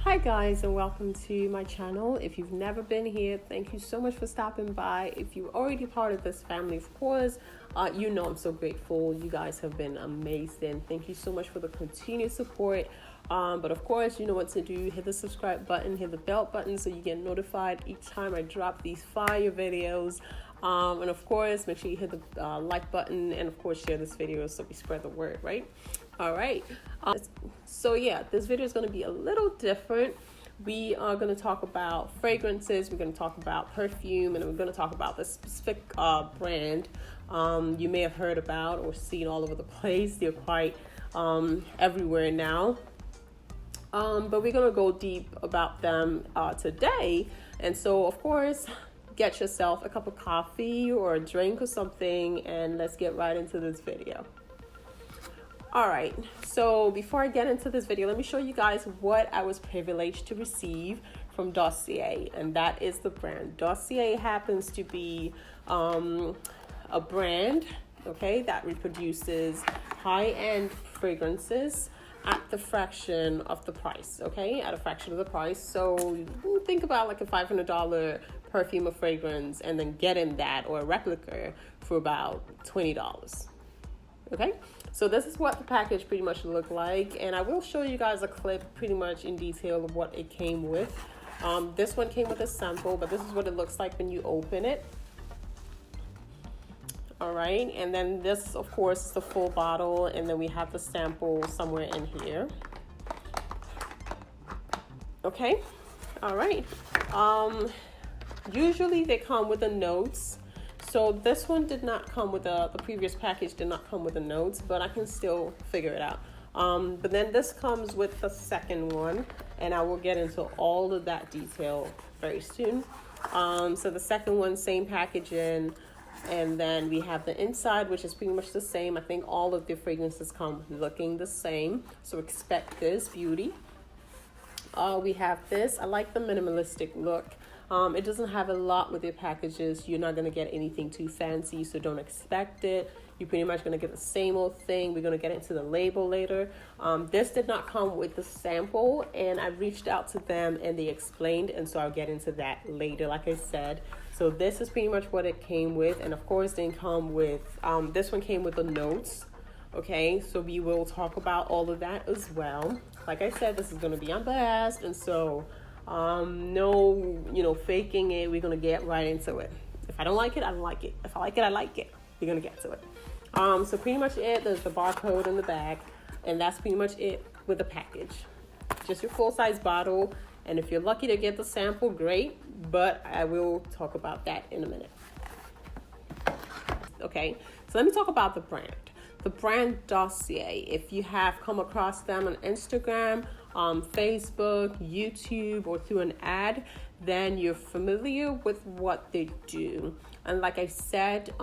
Hi guys, and welcome to my channel. If you've never been here, thank you so much for stopping by. If you're already part of this family, of course, you know I'm so grateful. You guys have been amazing. Thank you so much for the continued support. But of course, you know what to do. Hit the subscribe button, hit the bell button so you get notified each time I drop these fire videos. And of course, make sure you hit the like button, and of course share this video so we spread the word, right? All right. So yeah, this video is going to be a little different. We are going to talk about fragrances, we're going to talk about perfume, and we're going to talk about the specific brand you may have heard about or seen all over the place. They're quite everywhere now. But we're going to go deep about them today. And so, of course, get yourself a cup of coffee or a drink or something, and let's get right into this video. All right, so before I get into this video, let me show you guys what I was privileged to receive from Dossier, and that is the brand. Dossier happens to be a brand, okay, that reproduces high-end fragrances at the fraction of the price, okay, at a fraction of the price. So think about like a $500 perfume or fragrance and then getting that or a replica for about $20, okay? So this is what the package pretty much looked like, and I will show you guys a clip pretty much in detail of what it came with. This one came with a sample, but this is what it looks like when you open it. All right, and then this, of course, is the full bottle, and then we have the sample somewhere in here. Okay, all right. Usually they come with the notes. So this one did not come with the previous package did not come with the notes, but I can still figure it out. But then this comes with the second one, and I will get into all of that detail very soon. So the second one, same packaging, and then we have the inside, which is pretty much the same. I think all of the fragrances come looking the same, so expect this beauty. We have this. I like the minimalistic look. It doesn't have a lot with your packages. You're not going to get anything too fancy, so don't expect it. You're pretty much going to get the same old thing. We're going to get into the label later. This did not come with the sample, and I reached out to them and they explained, and so I'll get into that later, like I said. So this is pretty much what it came with, and of course they come with, this one came with the notes. Okay, so we will talk about all of that as well. Like I said, this is going to be unbiased, and so no, faking it. We're going to get right into it. If I don't like it, I don't like it. If I like it, I like it. We're going to get to it. So pretty much it, there's the barcode in the back, and that's pretty much it with the package. Just your full-size bottle, and if you're lucky to get the sample, great, but I will talk about that in a minute. Okay, so let me talk about the brand. The brand Dossier, if you have come across them on Instagram, Facebook, YouTube, or through an ad, then you're familiar with what they do. And like I said,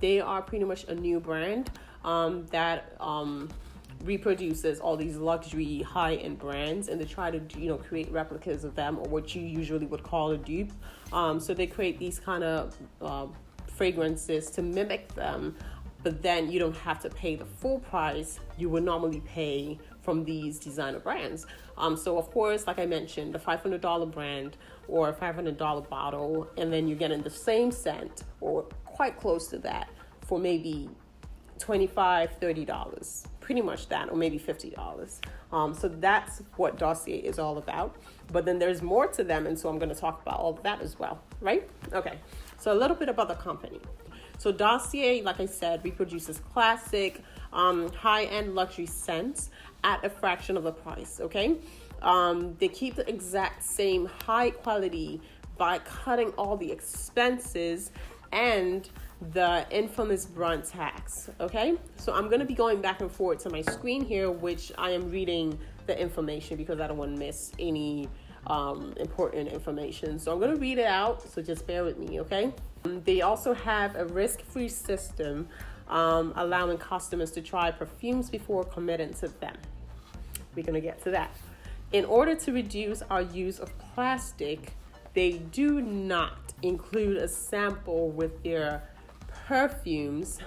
they are pretty much a new brand that reproduces all these luxury high-end brands, and they try to create replicas of them, or what you usually would call a dupe. So they create these kind of fragrances to mimic them, but then you don't have to pay the full price you would normally pay from these designer brands. So of course, like I mentioned, the $500 brand or a $500 bottle, and then you're getting the same scent or quite close to that for maybe $25, $30, pretty much that, or maybe $50. So that's what Dossier is all about. But then there's more to them, and so I'm going to talk about all of that as well, right? Okay, so a little bit about the company. So Dossier, like I said, reproduces classic, high-end luxury scents at a fraction of the price, okay? They keep the exact same high quality by cutting all the expenses and the infamous brand tax, okay? So I'm going to be going back and forth to my screen here, which I am reading the information because I don't want to miss any important information. So I'm going to read it out, so just bear with me, okay? They also have a risk-free system allowing customers to try perfumes before committing to them. We're going to get to that. In order to reduce our use of plastic, they do not include a sample with their perfumes,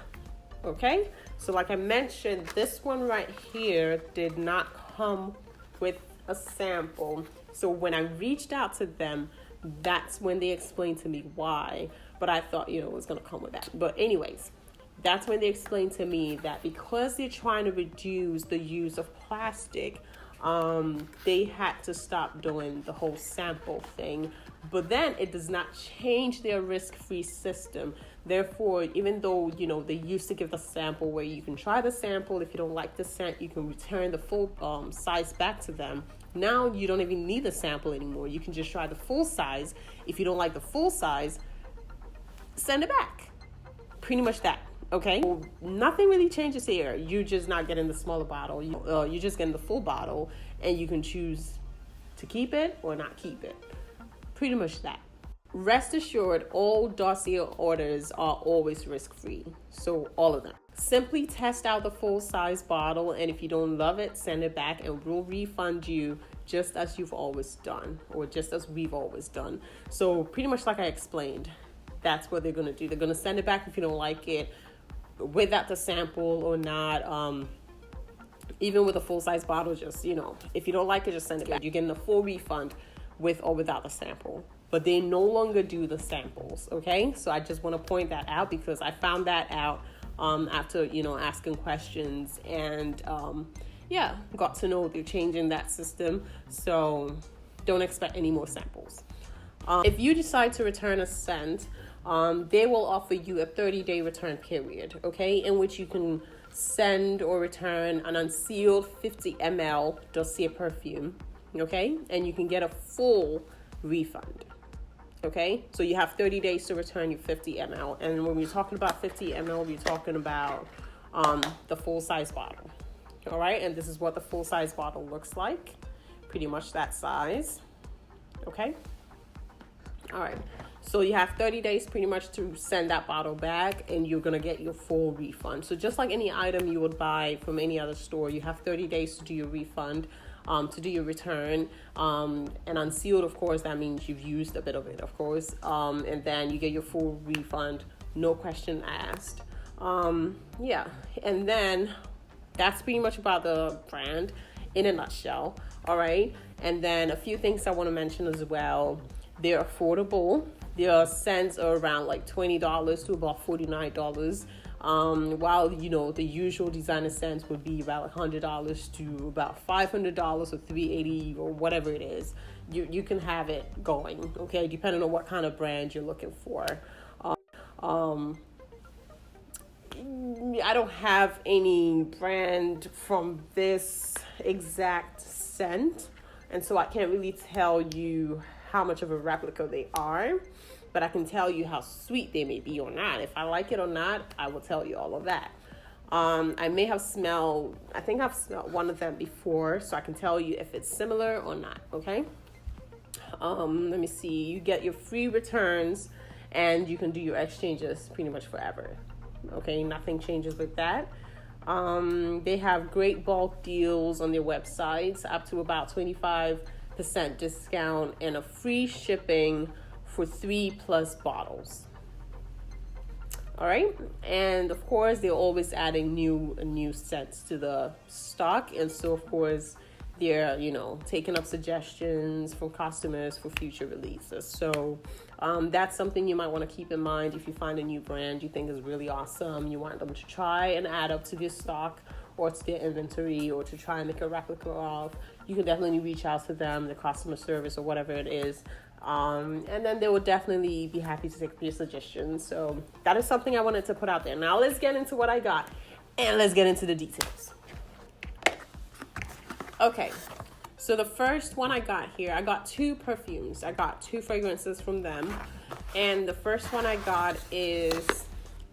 okay? So like I mentioned, this one right here did not come with a sample. So when I reached out to them, that's when they explained to me why. But I thought, it was going to come with that. But anyways, that's when they explained to me that because they're trying to reduce the use of plastic, they had to stop doing the whole sample thing. But then it does not change their risk-free system. Therefore, even though, they used to give the sample where you can try the sample. If you don't like the scent, you can return the full size back to them. Now you don't even need the sample anymore. You can just try the full size. If you don't like the full size, send it back. Pretty much that. Okay, well, nothing really changes here. You're just not getting the smaller bottle. You're just getting the full bottle, and you can choose to keep it or not keep it. Pretty much that. Rest assured, all Dossier orders are always risk-free. So all of them. Simply test out the full-size bottle, and if you don't love it, send it back, and we'll refund you just as you've always done, or just as we've always done. So pretty much like I explained, that's what they're going to do. They're going to send it back if you don't like it, without the sample or not. Even with a full-size bottle, just, if you don't like it, just send it back. You're getting a full refund with or without the sample. But they no longer do the samples, okay? So I just want to point that out because I found that out after, asking questions. And, got to know they're changing that system. So don't expect any more samples. If you decide to return a scent, they will offer you a 30-day return period, okay, in which you can send or return an unsealed 50 ml Dossier perfume, okay, and you can get a full refund, okay? So you have 30 days to return your 50 ml, and when we're talking about 50 ml, we're talking about the full-size bottle, all right? And this is what the full-size bottle looks like, pretty much that size, okay? All right. So you have 30 days pretty much to send that bottle back, and you're going to get your full refund. So just like any item you would buy from any other store, you have 30 days to do your refund, to do your return. And unsealed, of course, that means you've used a bit of it, of course. And then you get your full refund, no question asked. And then that's pretty much about the brand in a nutshell. All right. And then a few things I want to mention as well. They're affordable. Their scents are around like $20 to about $49. While, the usual designer scents would be about $100 to about $500 or $380 or whatever it is. You can have it going, okay, depending on what kind of brand you're looking for. I don't have any brand from this exact scent, and so I can't really tell you how much of a replica they are, but I can tell you how sweet they may be or not. If I like it or not, I will tell you all of that. I think I've smelled one of them before, so I can tell you if it's similar or not, okay? Let me see. You get your free returns, and you can do your exchanges pretty much forever, okay? Nothing changes with that. They have great bulk deals on their websites, up to about 25% discount and a free shipping for 3+ bottles. All right, and of course they're always adding new scents to the stock, and so of course they're taking up suggestions from customers for future releases. So that's something you might want to keep in mind if you find a new brand you think is really awesome. You want them to try and add up to their stock or to their inventory, or to try and make a replica of. You can definitely reach out to them, the customer service or whatever it is. And then they will definitely be happy to take your suggestions. So that is something I wanted to put out there. Now let's get into what I got, and let's get into the details. Okay, so the first one I got here, I got 2 perfumes. I got 2 fragrances from them. And the first one I got is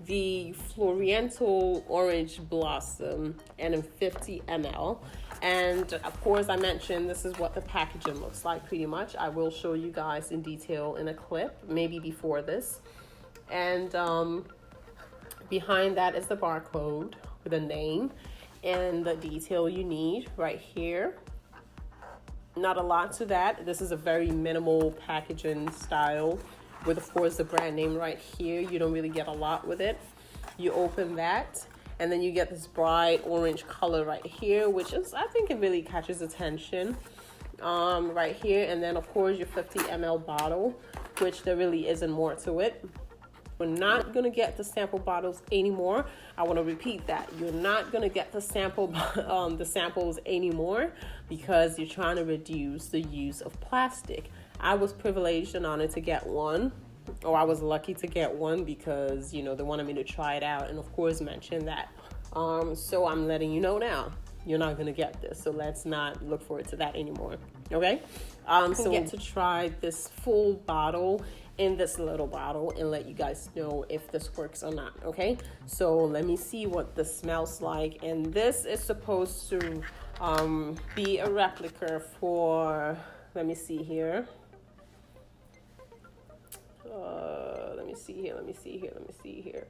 the Floriental Orange Blossom, and in 50 ml. And of course, I mentioned this is what the packaging looks like pretty much. I will show you guys in detail in a clip, maybe before this. And behind that is the barcode with a name and the detail you need right here. Not a lot to that. This is a very minimal packaging style with, of course, the brand name right here. You don't really get a lot with it. You open that, and then you get this bright orange color right here, which is, I think it really catches attention. right here, and then of course your 50 ml bottle, which there really isn't more to it. We're not gonna get the sample bottles anymore. I want to repeat that. You're not gonna get the samples anymore because you're trying to reduce the use of plastic. I was privileged and honored to get one, or I was lucky to get one because, you know, they wanted me to try it out and of course mention that. So I'm letting you know now, you're not gonna get this. So let's not look forward to that anymore. Okay? So get to try this full bottle in this little bottle and let you guys know if this works or not. Okay, so let me see what this smells like. And this is supposed to be a replica for, let me see here, let me see here.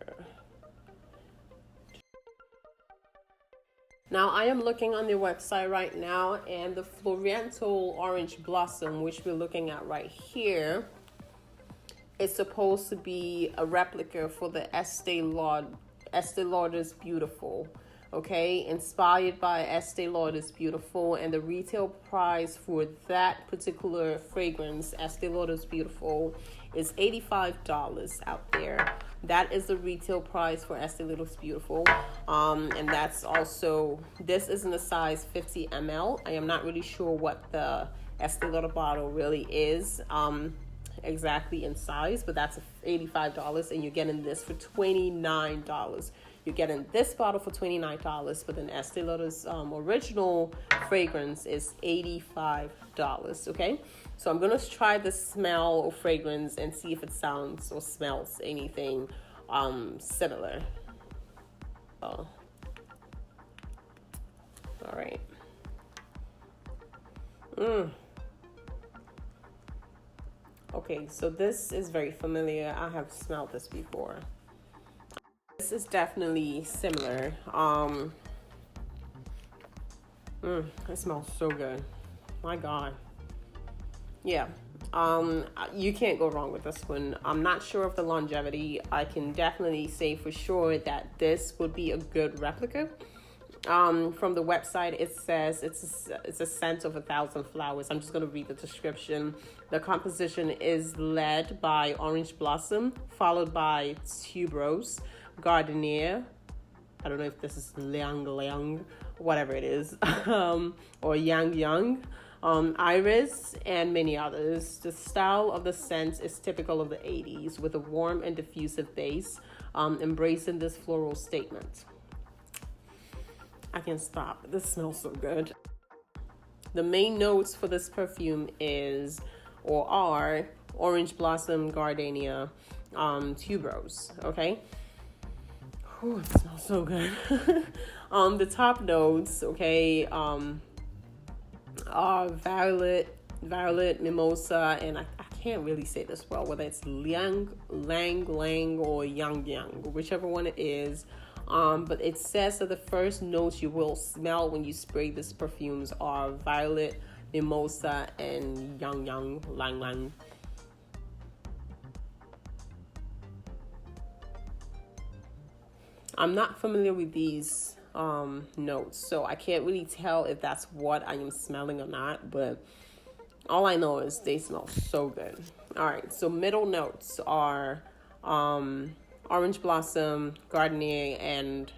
Now I am looking on their website right now, and the Floriental Orange Blossom, which we're looking at right here, it's supposed to be a replica for the Estee Lauder's Beautiful. Okay, inspired by Estee Lauder's Beautiful, and the retail price for that particular fragrance, Estee Lauder's Beautiful, is $85 out there. That is the retail price for Estee Lauder's Beautiful. And that's also, this is in the size 50 ml. I am not really sure what the Estee Lauder bottle really is exactly in size, but that's $85, and you're getting this for $29. You're getting this bottle for $29, but then Estee Lauder's original fragrance is $85. Okay, so I'm gonna try the smell or fragrance and see if it sounds or smells anything similar. Oh, all right. Okay, so this is very familiar. I have smelled this before. This is definitely similar. It smells so good. My God. Yeah. You can't go wrong with this one. I'm not sure of the longevity. I can definitely say for sure that this would be a good replica. From the website, it says it's a scent of 1,000 flowers. I'm just going to read the description. The composition is led by Orange Blossom, followed by Tuberose, Gardenia, I don't know if this is Liang, whatever it is, or Yang, Iris, and many others. The style of the scent is typical of the 80s, with a warm and diffusive base, embracing this floral statement. I can't stop. This smells so good. The main notes for this perfume are Orange Blossom, Gardenia, Tuberose. Okay. Ooh, it smells so good. The top notes, okay, are violet, mimosa, and I can't really say this well, whether it's Lang, or Yang, whichever one it is. But it says that the first notes you will smell when you spray this perfumes are violet, mimosa, and Yang, Lang. I'm not familiar with these notes, so I can't really tell if that's what I am smelling or not, but all I know is they smell so good. All right, so middle notes are Orange Blossom, Gardenia, and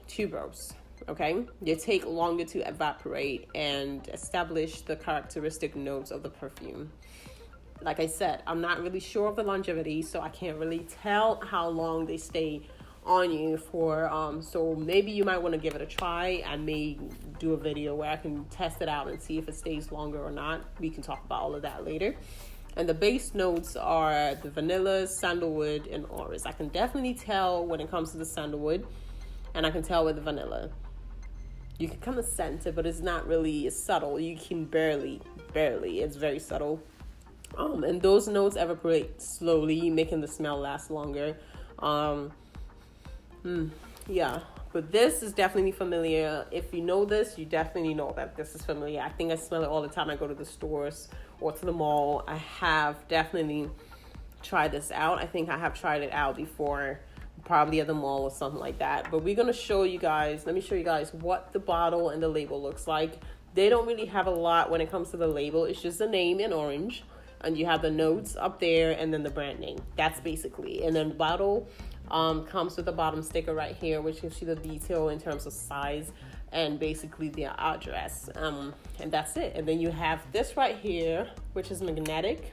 Tuberose. Okay, they take longer to evaporate and establish the characteristic notes of the perfume. Like I said, I'm not really sure of the longevity, so I can't really tell how long they stay on you for. So maybe you might want to give it a try. I may do a video where I can test it out and see if it stays longer or not. We can talk about all of that later. And the base notes are the vanilla, sandalwood, and orris. I can definitely tell when it comes to the sandalwood, and I can tell with the vanilla. You can kind of sense it, but it's not really, it's subtle. You can barely, it's very subtle. And those notes evaporate slowly, making the smell last longer. Yeah, but this is definitely familiar. If you know this, you definitely know that this is familiar. I think I smell it all the time. I go to the stores or to the mall. I have definitely tried this out. I think I have tried it out before, probably at the mall or something like that. But we're going to show you guys, let me show you guys what the bottle and the label looks like. They don't really have a lot when it comes to the label. It's just the name in orange, and you have the notes up there, and then the brand name. That's basically. And then the bottle comes with a bottom sticker right here, which gives you the detail in terms of size and basically the address. And that's it. And then you have this right here, which is magnetic.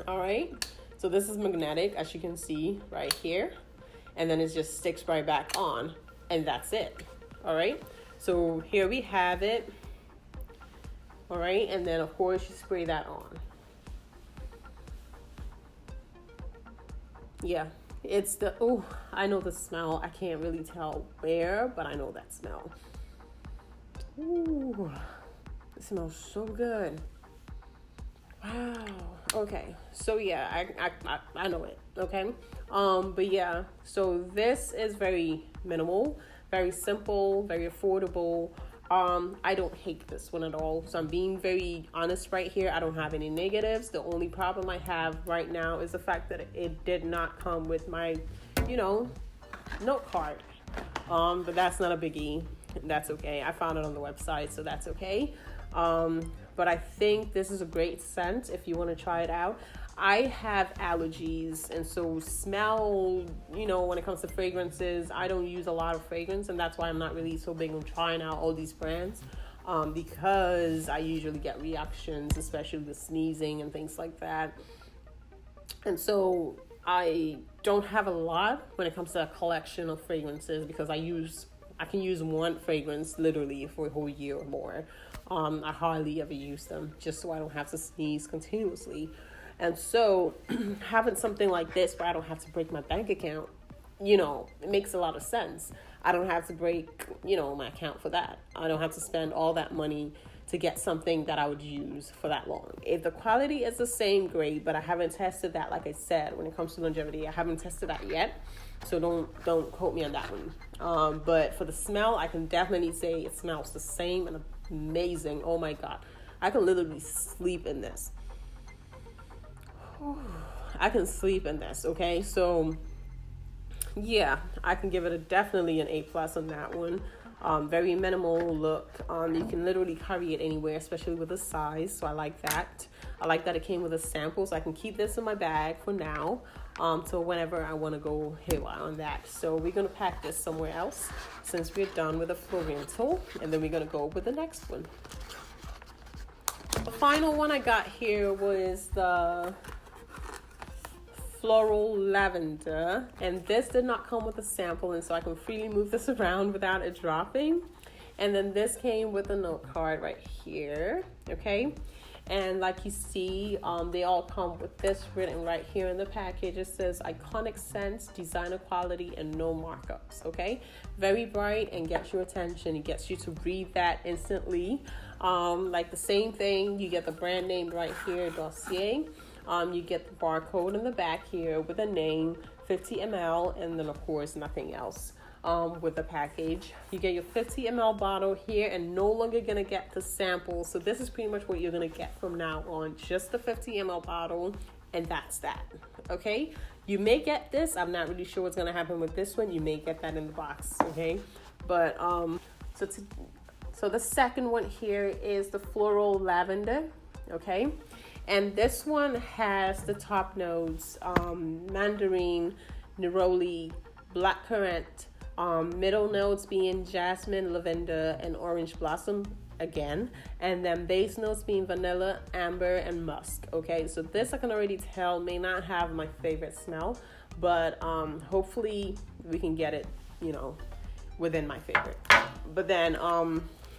All right. So this is magnetic, as you can see right here. And then it just sticks right back on, and that's it. All right. So here we have it. All right. And then of course you spray that on. Yeah. It's the, oh, I know the smell. I can't really tell where, but I know that smell. Ooh, it smells so good. Wow. Okay. So yeah, I know it. Okay. But yeah, so this is very minimal, very simple, very affordable. I don't hate this one at all. So I'm being very honest right here. I don't have any negatives. The only problem I have right now is the fact that it did not come with my, note card. But that's not a biggie. That's okay. I found it on the website, so that's okay. But I think this is a great scent if you want to try it out. I have allergies, and so smell, when it comes to fragrances, I don't use a lot of fragrance, and that's why I'm not really so big on trying out all these brands, because I usually get reactions, especially with sneezing and things like that. And so I don't have a lot when it comes to a collection of fragrances, because I can use one fragrance literally for a whole year or more. I hardly ever use them, just so I don't have to sneeze continuously. And so having something like this where I don't have to break my bank account, it makes a lot of sense. I don't have to break, my account for that. I don't have to spend all that money to get something that I would use for that long. If the quality is the same, great, but I haven't tested that. Like I said, when it comes to longevity, I haven't tested that yet. So don't quote me on that one. But for the smell, I can definitely say it smells the same and amazing. Oh my God. I can literally sleep in this. I can sleep in this, okay? So, yeah, I can give it definitely an A+ on that one. Very minimal look. You can literally carry it anywhere, especially with the size, so I like that. I like that it came with a sample, so I can keep this in my bag for now, so whenever I want to go haywire on that. So we're going to pack this somewhere else since we're done with the Florence, and then we're going to go with the next one. The final one I got here was the Floral Lavender, and this did not come with a sample, and so I can freely move this around without it dropping. And then this came with a note card right here, okay? And like you see, they all come with this written right here in the package. It says iconic scents, designer quality, and no markups, okay? Very bright and gets your attention. It gets you to breathe that instantly. Like the same thing, you get the brand name right here, Dossier. You get the barcode in the back here with a name, 50 ml, and then of course nothing else with the package. You get your 50 ml bottle here, and no longer gonna get the sample. So this is pretty much what you're gonna get from now on, just the 50 ml bottle, and that's that. Okay, you may get this. I'm not really sure what's gonna happen with this one. You may get that in the box. Okay, but so the second one here is the Floral Lavender. Okay. And this one has the top notes, mandarin, neroli, blackcurrant, middle notes being jasmine, lavender, and orange blossom again. And then base notes being vanilla, amber, and musk. Okay, so this I can already tell may not have my favorite smell, but hopefully we can get it, within my favorite. But then,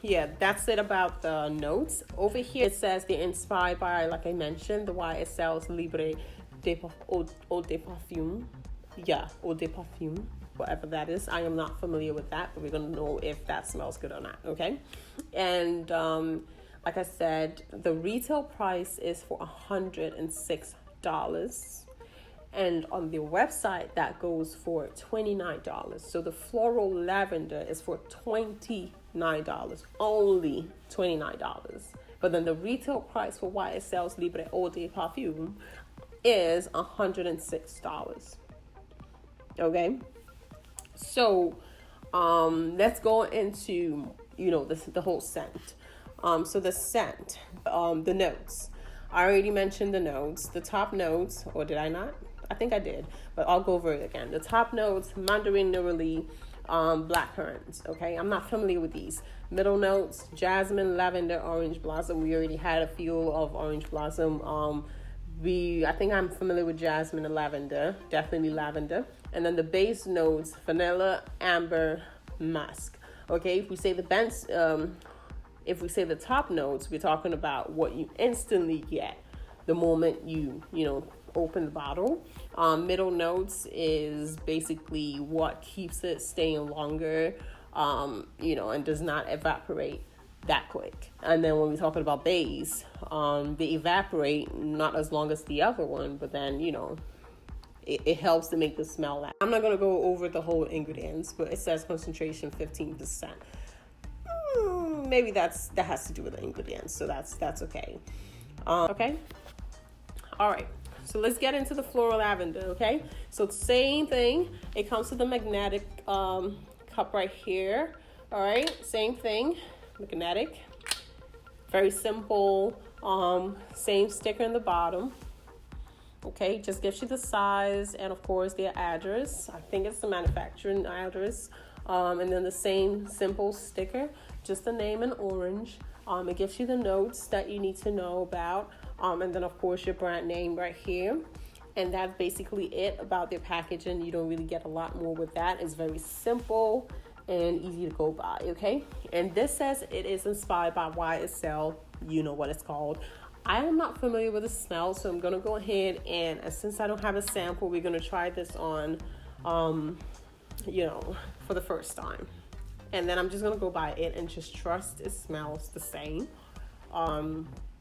yeah, that's it about the notes. Over here, it says they're inspired by, like I mentioned, the YSL's Libre Eau de Perfume. Yeah, Eau de Perfume, whatever that is. I am not familiar with that, but we're going to know if that smells good or not, okay? And like I said, the retail price is for $106. And on the website, that goes for $29. So the Floral Lavender is for $29, only $29. But then the retail price for YSL's Libre Eau de Perfume is $106. Okay, so let's go into the whole scent. So the scent, the notes. I already mentioned the notes. The top notes, or did I not? I think I did, but I'll go over it again. The top notes: mandarin, neroli, black currants. Okay, I'm not familiar with these. Middle notes: jasmine, lavender, orange blossom. We already had a feel of orange blossom. I think I'm familiar with jasmine and lavender. Definitely lavender. And then the base notes: vanilla, amber, musk. Okay, if we say if we say the top notes, we're talking about what you instantly get the moment you open the bottle. Middle notes is basically what keeps it staying longer, and does not evaporate that quick. And then when we're talking about base, they evaporate not as long as the other one, but then, it helps to make the smell last. I'm not going to go over the whole ingredients, but it says concentration 15%. Maybe that has to do with the ingredients, so that's okay. Okay. All right. So let's get into the floral lavender. Okay. So same thing. It comes with the magnetic cup right here. All right. Same thing. Magnetic. Very simple. Same sticker in the bottom. Okay. Just gives you the size and of course their address. I think it's the manufacturing address. And then the same simple sticker, just the name in orange. It gives you the notes that you need to know about. And then of course your brand name right here. And that's basically it about their packaging. You don't really get a lot more with that. It's very simple and easy to go by, okay? And this says it is inspired by YSL. You know what it's called. I am not familiar with the smell, so I'm gonna go ahead and since I don't have a sample, we're gonna try this on for the first time. And then I'm just gonna go by it and just trust it smells the same.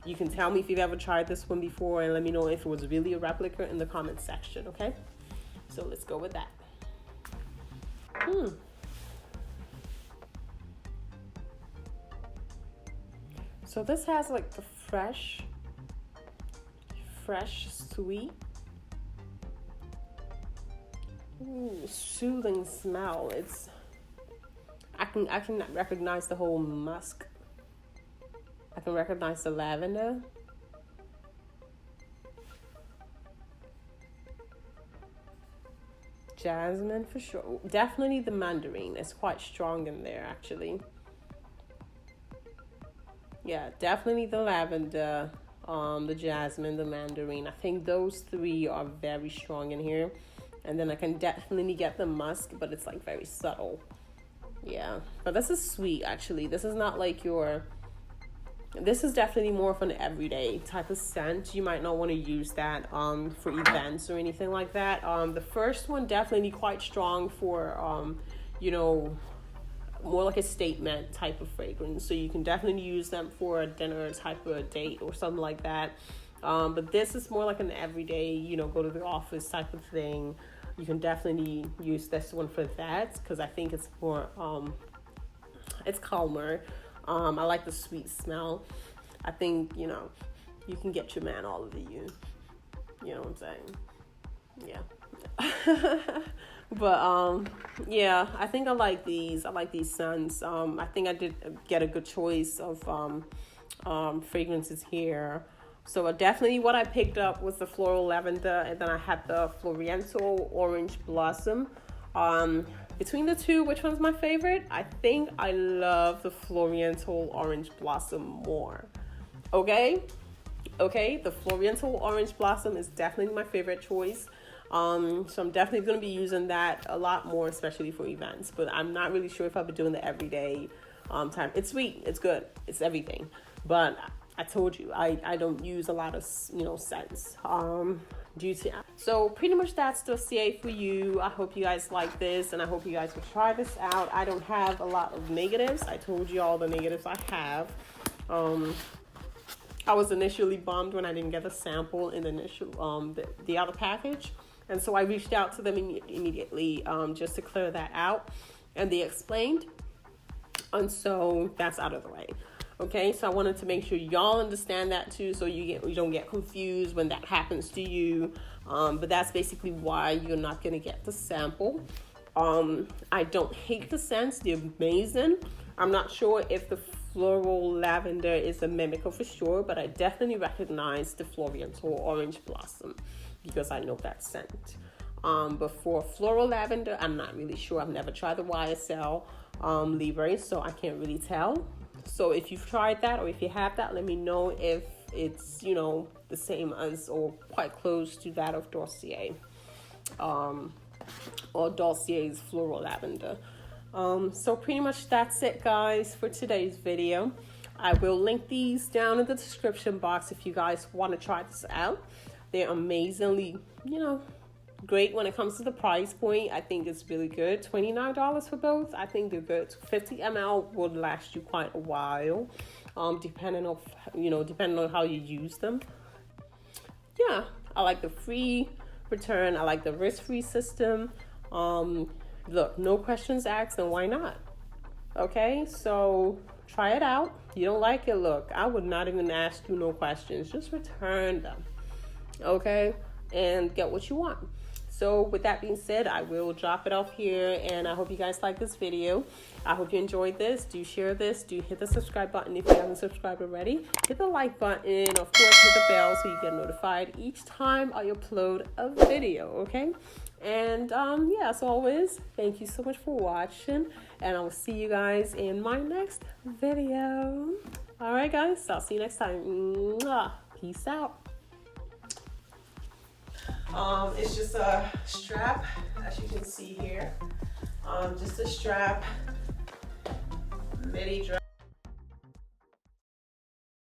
You can tell me if you've ever tried this one before and let me know if it was really a replica in the comment section, okay? So let's go with that. So this has like the fresh, sweet, soothing smell. I can recognize the whole musk. I can recognize the lavender. Jasmine for sure. Definitely the mandarin. It's quite strong in there actually. Yeah, definitely the lavender, the jasmine, the mandarin. I think those three are very strong in here. And then I can definitely get the musk, but it's like very subtle. Yeah, but this is sweet actually. This is not like this is definitely more of an everyday type of scent. You might not want to use that for events or anything like that. The first one definitely quite strong for more like a statement type of fragrance. So you can definitely use them for a dinner type of a date or something like that. But this is more like an everyday, go to the office type of thing. You can definitely use this one for that because I think it's more, it's calmer. I like the sweet smell. I think, you can get your man all over you. You know what I'm saying? Yeah. But, yeah, I think I like these. I like these scents. I think I did get a good choice of fragrances here. So definitely what I picked up was the floral lavender, and then I had the Floriental orange blossom. Between the two, which one's my favorite? I think I love the Floriental orange blossom more. Okay, the Floriental orange blossom is definitely my favorite choice. So I'm definitely going to be using that a lot more, especially for events. But I'm not really sure if I'll be doing the everyday time. It's sweet, it's good, it's everything. But I told you, I don't use a lot of, scents. So pretty much that's Dossier for you. I hope you guys like this, and I hope you guys will try this out. I don't have a lot of negatives. I told you all the negatives I have. I was initially bummed when I didn't get a sample in the initial the other package, and so I reached out to them immediately just to clear that out, and they explained, and so that's out of the way. Okay, so I wanted to make sure y'all understand that too, so you don't get confused when that happens to you. But that's basically why you're not gonna get the sample. I don't hate the scents; they're amazing. I'm not sure if the Floral Lavender is a mimicker for sure, but I definitely recognize the Florence or Orange Blossom because I know that scent. But for Floral Lavender, I'm not really sure. I've never tried the YSL Libre, so I can't really tell. So if you've tried that, or if you have that, let me know if it's, you know, the same as or quite close to that of Dossier. Or Dossier's Floral Lavender. So pretty much that's it, guys, for today's video. I will link these down in the description box if you guys want to try this out. They're amazingly, you know, great when it comes to the price point. I think it's really good. $29 for both. I think they're good. 50 ml would last you quite a while, depending on how you use them. Yeah, I like the free return. I like the risk-free system. Look, no questions asked, and why not? Okay, so try it out. You don't like it, look, I would not even ask you no questions. Just return them, okay, and get what you want. So with that being said, I will drop it off here, and I hope you guys like this video. I hope you enjoyed this. Do share this. Do hit the subscribe button if you haven't subscribed already. Hit the like button. Of course, hit the bell so you get notified each time I upload a video, okay? And yeah, as always, thank you so much for watching, and I will see you guys in my next video. All right, guys, I'll see you next time. Mwah. Peace out. It's just a strap, as you can see here. Just a strap, midi dress.